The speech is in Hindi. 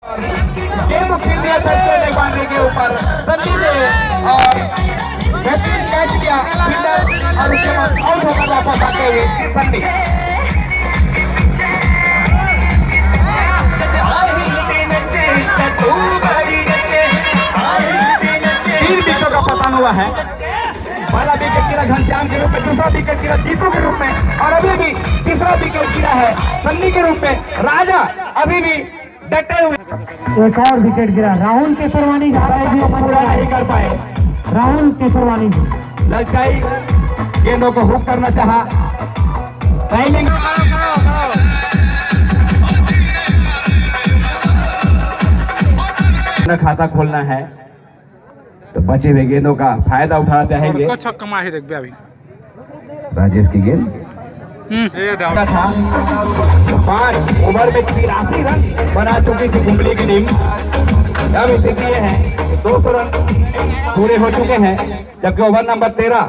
गेंद खेल दिया सच्चे पांडे के ऊपर सन्नी ने और बेहतरीन कैच किया फील्डर और उसके बाद आउट होकर वापस आते हुए सन्नी। तीन विकेटों का पतन हुआ है। पहला विकेट गिरा घनश्याम के रूप में, दूसरा विकेट गिरा जीतू के रूप में और अभी भी तीसरा विकेट गिरा है सन्नी के रूप में। राजा अभी भी डटे हुए। एक और विकेट गिरा। राहुल केसरवानी पूरा नहीं कर पाए। राहुल केसरवानी ललचाई गेंदों को हुक करना चाहा। टाइमिंग खाता खोलना है तो बचे हुए गेंदों का फायदा उठाना चाहेंगे। राजेश की गेंद था 5 ओवर में 83 रन बना चुकी थी कुंबली की टीम। अब स्थिति ये है 200 रन पूरे हो चुके हैं, जबकि ओवर नंबर 13